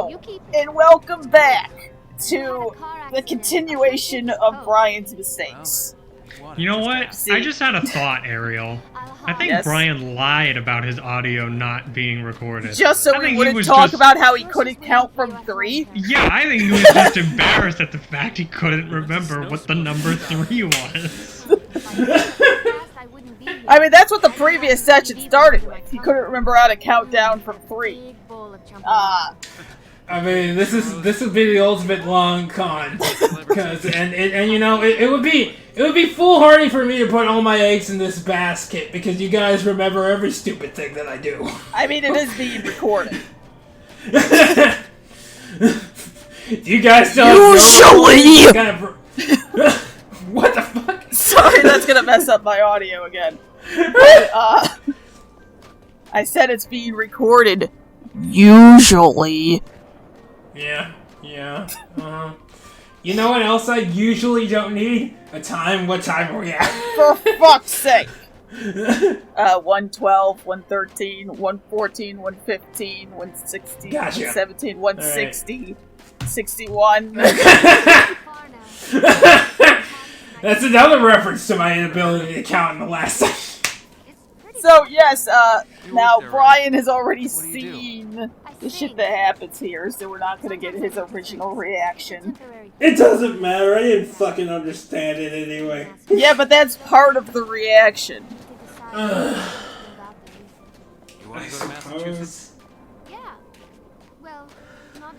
Hello, and welcome back to the continuation of Brian's mistakes. You know what? I just had a thought, Ariel. I think Brian lied about his audio not being recorded. Just so we wouldn't talk about how he couldn't count from 3? Yeah, I think he was just embarrassed at the fact he couldn't remember what the number 3 was. I mean, that's what the previous session started with. He couldn't remember how to count down from 3. I mean, this would be the ultimate long con, because and you know it would be foolhardy for me to put all my eggs in this basket because you guys remember every stupid thing that I do. I mean, it is being recorded. You guys still usually. What the fuck? Sorry, that's gonna mess up my audio again. But, I said it's being recorded. Usually. Yeah. You know what else I usually don't need? What time are we at? For fuck's sake! 112, 113, 114, 115, 116, Gotcha. 117, 160, 61. That's another reference to my inability to count in the last session. So, yes, now Brian has already seen the shit that happens here, so we're not gonna get his original reaction. It doesn't matter, I didn't fucking understand it anyway. Yeah, but that's part of the reaction. I suppose.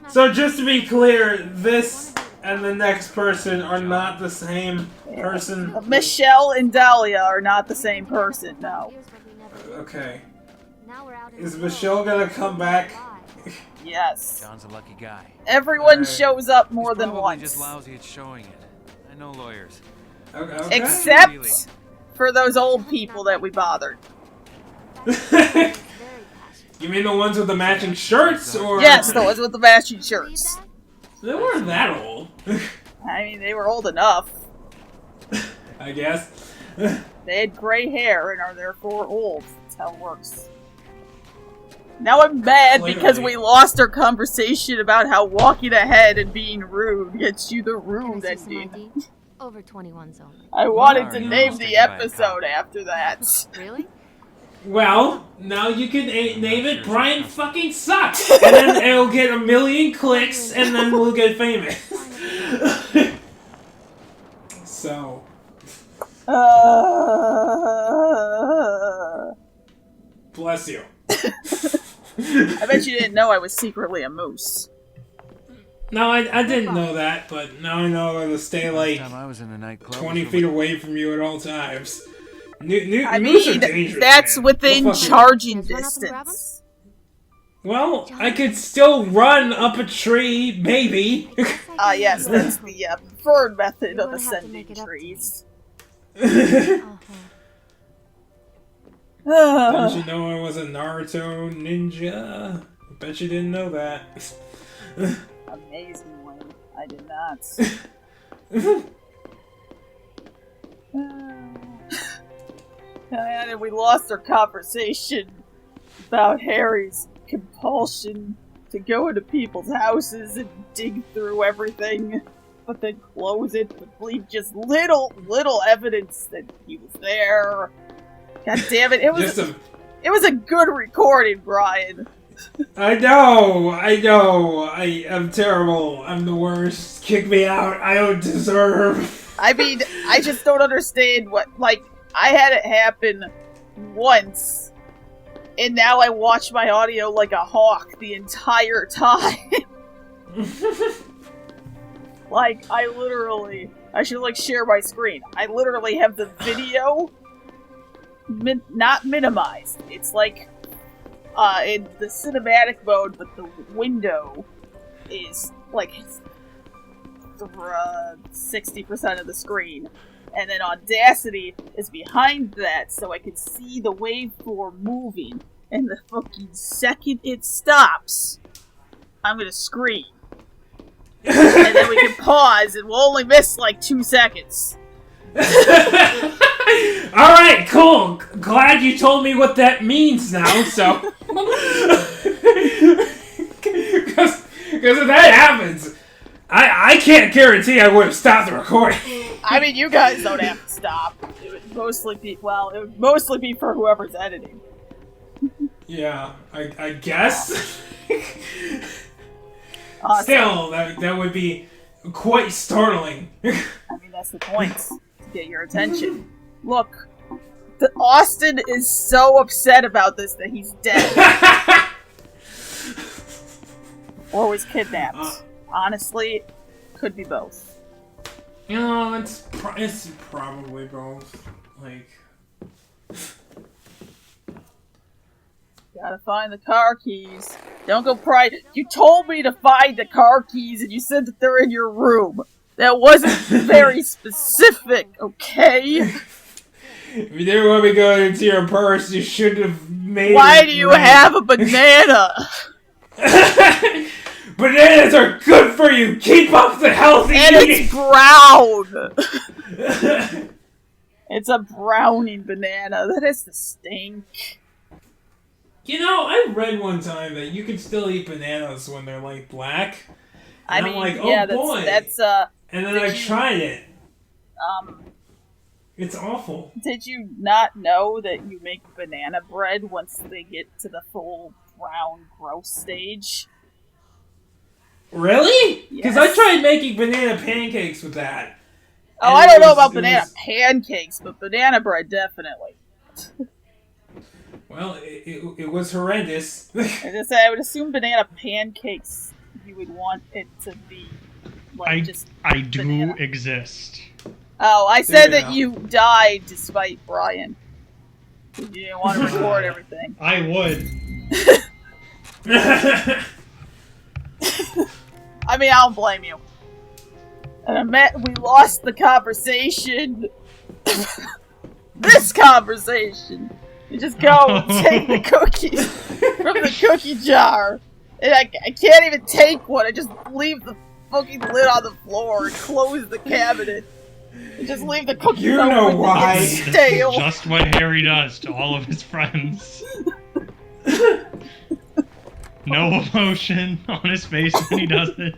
So just to be clear, this and the next person are not the same person? Michelle and Dahlia are not the same person, no. Okay. Is Michelle gonna come back? Yes. John's a lucky guy. Everyone shows up more than once. Just lousy at showing it. I know lawyers. Okay. Except for those old people that we bothered. You mean the ones with the matching shirts, or? Yes, the ones with the matching shirts. They weren't that old. I mean, they were old enough. I guess. They had gray hair and are therefore old. That's how it works. Now I'm mad because we lost our conversation about how walking ahead and being rude gets you the rude ending. Over 21 zone. I wanted to name the episode after that. Really? Well, now you can name it Brian fucking sucks, and then it'll get 1 million clicks, and then we'll get famous. So. Bless you. I bet you didn't know I was secretly a moose. No, I didn't know that, but now I know I to stay like 20 feet away from you at all times. I mean, that's within charging distance. Well, I could still run up a tree, maybe. Yes, that's the preferred method of ascending trees. Didn't you know I was a Naruto ninja? I bet you didn't know that. Amazingly, I did not. And we lost our conversation about Harry's compulsion to go into people's houses and dig through everything, but then close it, but leave just little evidence that he was there. God damn it! It was a good recording, Brian. I know. I'm terrible. I'm the worst. Kick me out. I don't deserve. I mean, I just don't understand what, like, I had it happen once, and now I watch my audio like a hawk the entire time. Like, I should, like, share my screen. I literally have the video not minimized. It's like, in the cinematic mode, but the window is, like, 60% of the screen. And then Audacity is behind that, so I can see the waveform moving. And the fucking second it stops, I'm gonna scream. And then we can pause, and we'll only miss like 2 seconds. Alright, cool. Glad you told me what that means now, so. Because if that happens, I can't guarantee I would have stopped the recording. I mean, you guys don't have to stop. It would mostly be, well, it would mostly be for whoever's editing. Yeah, I guess. Awesome. Still, that would be quite startling. I mean, that's the point. To get your attention. Look, Austin is so upset about this that he's dead. Or was kidnapped. Honestly, could be both. You know, it's probably both. Like, gotta find the car keys. Don't go pry. You told me to find the car keys, and you said that they're in your room. That wasn't very specific, okay? if you didn't want me to go into your purse, you should have made. Why do you have a banana? Bananas are good for you! Keep up the healthy and eating! It's brown! It's a browning banana. That is the stink. You know, I read one time that you can still eat bananas when they're, like, black. And I'm like, oh yeah, boy. That's and then I tried it. It's awful. Did you not know that you make banana bread once they get to the full brown gross stage? Really? Because Yes. I tried making banana pancakes with that. Oh, I don't know about banana pancakes, but banana bread, definitely. Well, it was horrendous. I would assume banana pancakes, you would want it to be, like, I do banana. exist. Oh, I said that you died despite Brian. You didn't want to record everything. I would. I mean, I don't blame you. And we lost the conversation. This conversation. You just go and take the cookies from the cookie jar. And I can't even take one. I just leave the fucking lid on the floor and close the cabinet. And just leave the cookies You open know and why. get stale. Just what Harry does to all of his friends. No emotion on his face when he does it.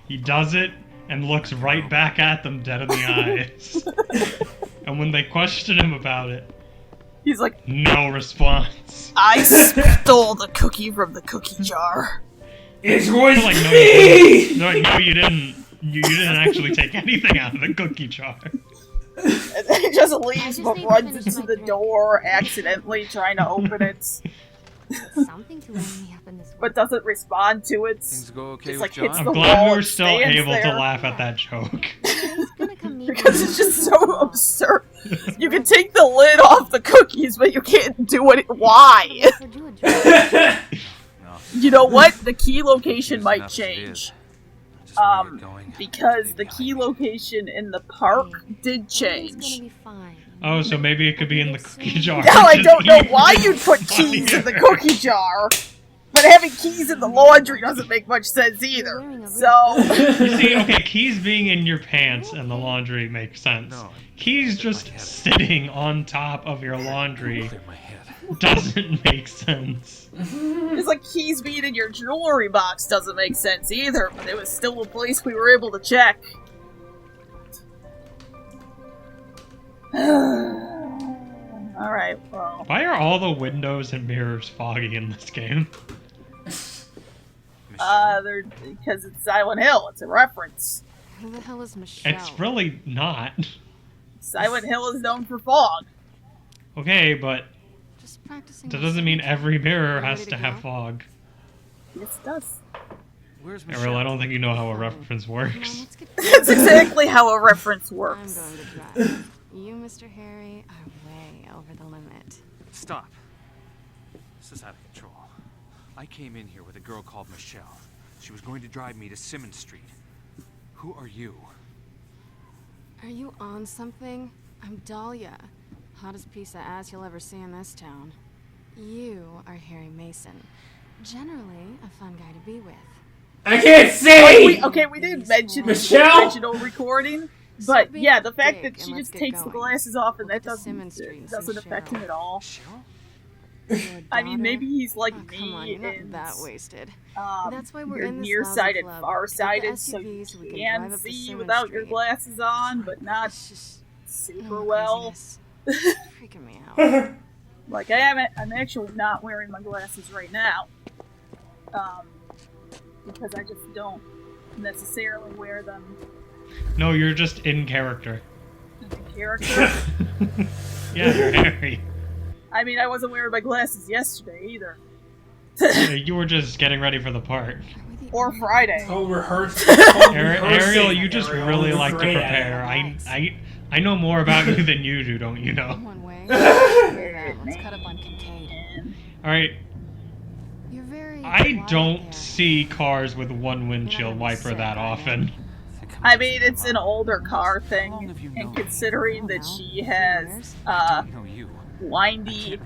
He does it and looks right back at them dead in the eyes. And when they question him about it, He's like, no response. I stole the cookie from the cookie jar. It was Like, no, me! no, you didn't. You didn't actually take anything out of the cookie jar. And then he just leaves but runs into the door accidentally trying to open it. Something to wind me up in this But doesn't respond to it. Things go okay It's with like John? hits I'm the glad wall we were and still stands able to there. laugh at that joke. He's gonna come meet Because me it's just in so the hall. absurd. You can take the lid off the cookies, but you can't do it. Why? Or do a drink. No, You know what? The key location it's might enough as it is. change. I just wanna get going. Because Maybe the I'll key leave. location in the park did Everything's change. gonna be fine. Oh, so maybe it could be in the cookie jar. Now I Just don't know even why you'd put keys in the cookie jar, but having keys in the laundry doesn't make much sense either. So, You see, okay, keys being in your pants and the laundry makes sense. No, Keys clear my just head. sitting on top of your laundry Clear my head. doesn't make sense. it's like keys being in your jewelry box doesn't make sense either, but it was still a place we were able to check. Alright, well. Why are all the windows and mirrors foggy in this game? They're because it's Silent Hill. It's a reference. Who the hell is Michelle? It's really not. Silent Hill is known for fog. Okay, but Just practicing. that my doesn't mean signature. every mirror Ready has to to have go? fog. Yes, it does. Where's Ariel, Michelle? I don't think you know how a reference Come on, works. let's get That's exactly how a reference I'm works. going to drive. You, Mr. Harry, are way over the limit. Stop. This is out of control. I came in here with a girl called Michelle. She was going to drive me to Simmons Street. Who are you? Are you on something? I'm Dahlia. Hottest piece of ass you'll ever see in this town. You are Harry Mason. Generally, a fun guy to be with. I can't see! We didn't mention the Michelle? original recording, but So yeah, the fact big that and she let's just get takes the going. glasses off and We'll that get to Simmons Street and see doesn't affect Cheryl. him at all. Michelle? Your I mean, daughter? maybe he's like Oh, me come on, you're not and that wasted. That's why we're you're in this nearsighted, lousy club. farsighted, Get the so you SUV so we can can drive up to see Simmons without your Street. glasses on, but not It's just super no well. craziness. Freaking me out. Like, I'm actually not wearing my glasses right now. Because I just don't necessarily wear them No, you're just in character. as a character. Yeah, you're Harry. I mean, I wasn't wearing my glasses yesterday either. You were just getting ready for the part. Or Friday. Oh, rehearse. Ariel, you just really like to prepare. I know more about you than you do, don't you know? One way. Let's cut up on Kincaid. Alright, You're very I quiet don't there. see cars with one windshield wiper that often. I mean, it's an older car thing, and considering that she has, windy,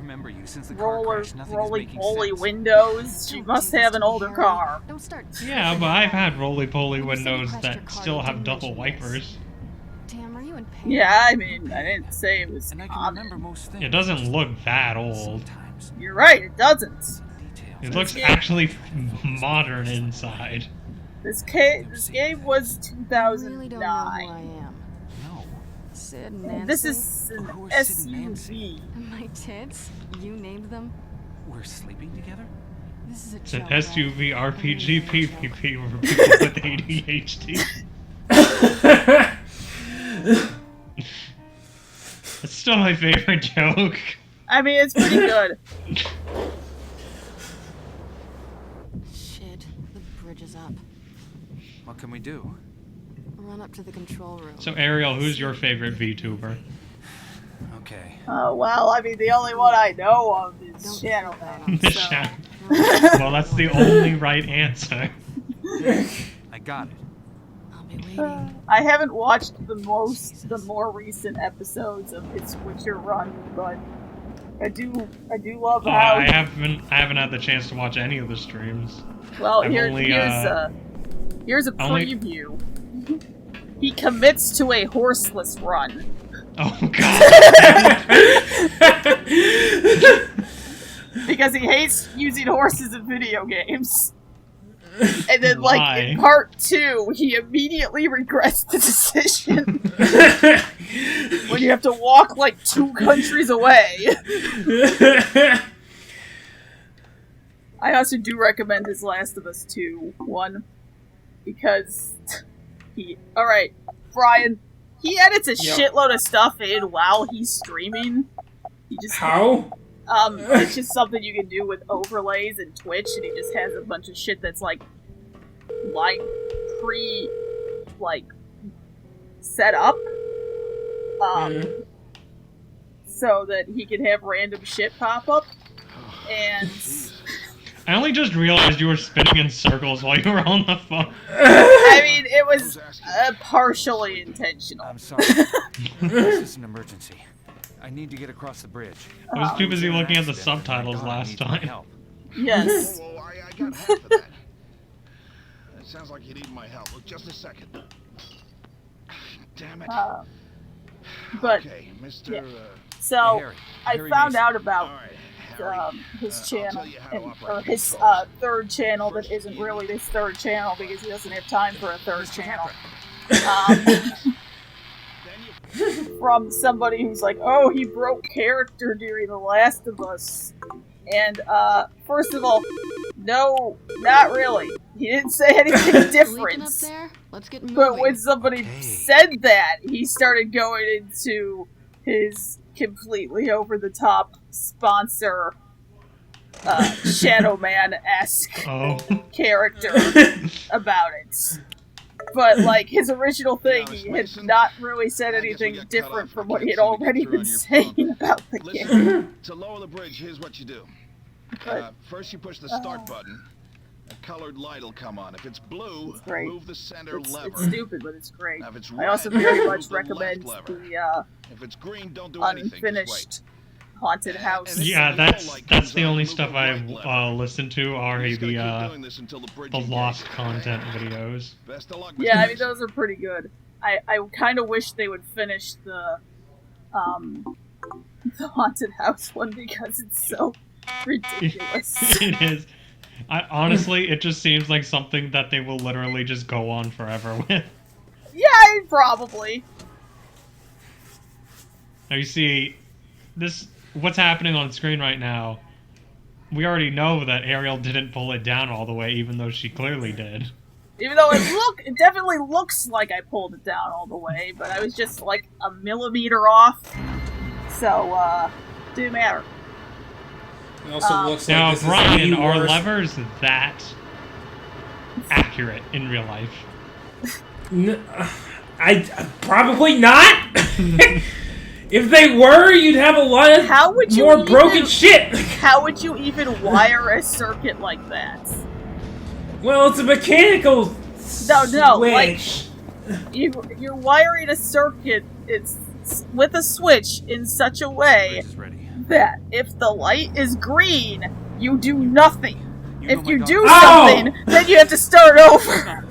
roly-poly windows, she must have an older car. Don't start. Yeah, but I've had roly-poly When you said you windows crashed your that car, still you have didn't double mention this. wipers. Damn, are you in pain? Yeah, I mean, I didn't say it was And I can common. remember most things. It doesn't look that old. Sometimes You're right, it doesn't. details. It looks Yeah. actually modern inside. This game was I really don't know who I 2009. am. No. Sid and Nancy. This is an Who is Sid and SUV. My tits? You named them? We're sleeping together? This is a It's an joke, right? SUV RPG PvP for people with ADHD. It's still my favorite joke. I mean, it's pretty good. Shit, the bridge is up. What can we do? Run up to the control room. So Ariel, who's your favorite VTuber? Okay. Oh, well, I mean, the only one I know of is Don't Shadow put that Man. on. The So. Shadow. Well, that's the only right answer. I got it. I'll be waiting. I haven't watched the more recent episodes of his Witcher run, but I do love Oh, how. I haven't had the chance to watch any of the streams. Well, I've only, here's a only- preview. He commits to a horseless run. Oh god. Because he hates using horses in video games. And then, like, Why? in part 2, he immediately regrets the decision. When you have to walk, like, 2 countries away. I also do recommend his Last of Us 2 one. Because Alright, Brian, he edits a shitload of stuff in while he's streaming. He just How? it's just something you can do with overlays and Twitch, and he just has a bunch of shit that's like set up, so that he can have random shit pop up. And I only just realized you were spinning in circles while you were on the phone. I mean, it was partially intentional. I'm sorry. This is an emergency. I need to get across the bridge. I was too busy An looking at the accident, and my subtitles daughter last needs my time. help. Yes. Whoa, I got half of that. It sounds like you need my help. Look, just a second. Damn it. But Okay, Mr. yeah. Uh, so Harry. I Harry found Mason. out all about right, Harry. his I'll channel, tell you how to or operate his controls. third channel that isn't really his third channel because he doesn't have time for a third Mr. channel. Pepper. From somebody who's like, oh, he broke character during The Last of Us. And, first of all, no, not really. He didn't say anything Leaking up different. there? Let's get moving. But when somebody Okay. said that, he started going into his completely over-the-top sponsor, Shadow Man-esque Oh. character about it. But, like, his original thing, he had not really said anything different from what he had already been saying about the game. Listen, to lower the bridge, here's what you do. But First you push the start button. A colored light will come on. If it's blue, It's great. move the center it's lever. stupid, but it's great. Now, if it's I also red, very move much the left recommend lever. the If it's green, don't do anything. Just wait. unfinished haunted house. Yeah, that's the only stuff I've listened to are You just gotta keep the doing this until the bridge lost engages. content videos. Best of luck, Yeah, Mr. I mean those are pretty good. I kind of wish they would finish the haunted house one because it's so Ridiculous. It is. Honestly, it just seems like something that they will literally just go on forever with. Yeah, probably. Now you see, what's happening on screen right now, we already know that Ariel didn't pull it down all the way, even though she clearly did. Even though it definitely looks like I pulled it down all the way, but I was just like a millimeter off. So, didn't matter. It also looks like Now, this Brian, is the are worst. levers that accurate in real life? I probably not. If they were, you'd have a lot of more broken shit. How would you even wire a circuit like that? Well, it's a mechanical No, like switch. you're wiring a circuit. It's with a switch in such a way that if the light is green, you do nothing. If you do something, then you have to start over.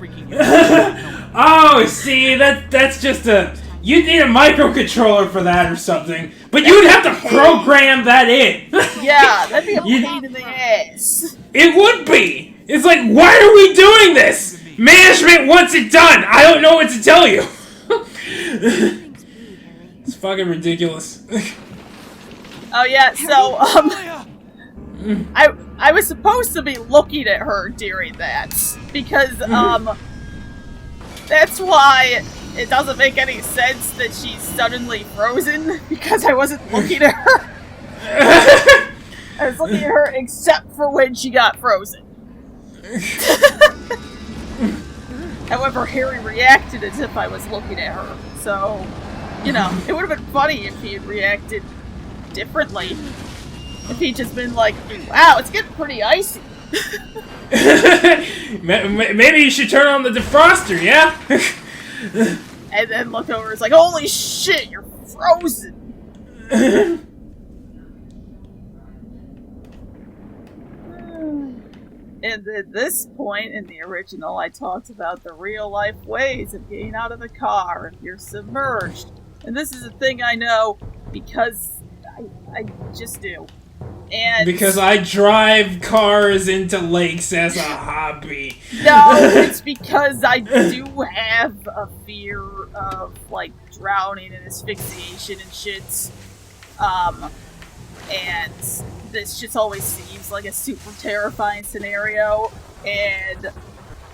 Oh, see, that's just a... You'd need a microcontroller for that or something. But you'd have to program that in. Yeah, that'd be a pain in the ass. It would be. It's like, why are we doing this? Management wants it done. I don't know what to tell you. It's fucking ridiculous. Oh yeah, so I was supposed to be looking at her during that because that's why it doesn't make any sense that she's suddenly frozen because I wasn't looking at her. I was looking at her except for when she got frozen. However, Harry reacted as if I was looking at her, so, you know, it would have been funny if he had reacted differently. If he'd just been like, wow, it's getting pretty icy. Maybe you should turn on the defroster, yeah? And then look over, it's like, holy shit, you're frozen! And at this point in the original, I talked about the real-life ways of getting out of the car if you're submerged. And this is a thing I know because I just do. And because I drive cars into lakes as a hobby. No, it's because I do have a fear of, like, drowning and asphyxiation and shit. And this just always seems like a super terrifying scenario, and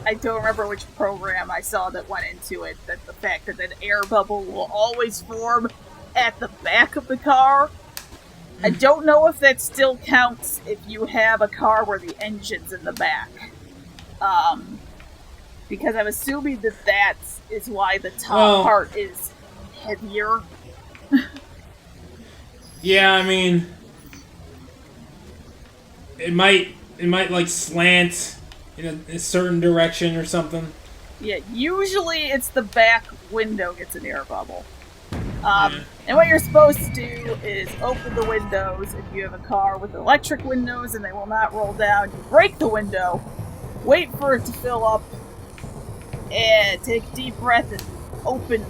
I don't remember which program I saw that went into it, that the fact that an air bubble will always form at the back of the car. I don't know if that still counts if you have a car where the engine's in the back. Because I'm assuming that is why the top part is heavier. Yeah, I mean... It might like slant in a certain direction or something. Yeah, usually it's the back window gets an air bubble. And what you're supposed to do is open the windows if you have a car with electric windows and they will not roll down. You break the window, wait for it to fill up, and take a deep breath and open.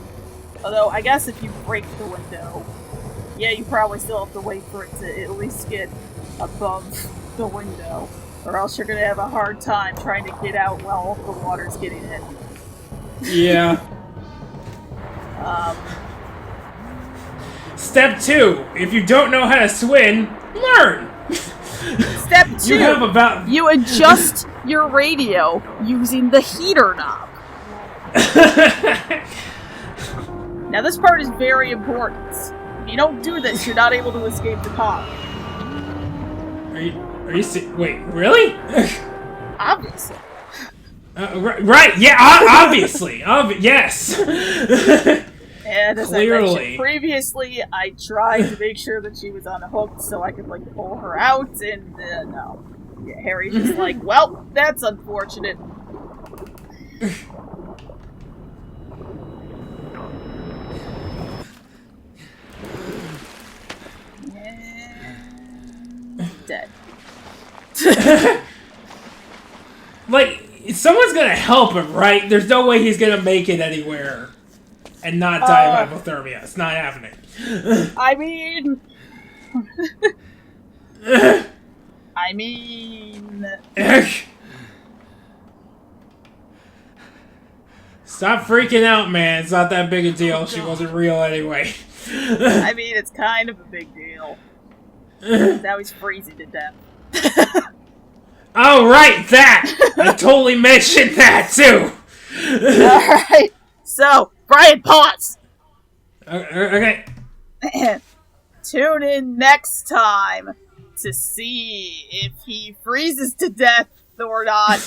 Although, I guess if you break the window, yeah, you probably still have to wait for it to at least get above the window, or else you're gonna have a hard time trying to get out while the water's getting in. Yeah. Step 2. If you don't know how to swim, learn! Step 2. You adjust your radio using the heater knob. Now this part is very important. If you don't do this, you're not able to escape the car. Are you wait, really? Obviously. Right, yeah, obviously. Yes. And as I mentioned previously, I tried to make sure that she was unhooked so I could, like, pull her out, and no. Yeah, Harry's just like, well, that's unfortunate. Dead. Like, someone's gonna help him, right? There's no way he's gonna make it anywhere and not die of hypothermia. It's not happening. I mean... I mean... Stop freaking out, man. It's not that big a deal. She wasn't real anyway. I mean, it's kind of a big deal. Now he's freezing to death. Oh, right, that! I totally mentioned that, too! Alright, so, Brian, pause! Okay. Tune in next time to see if he freezes to death or not.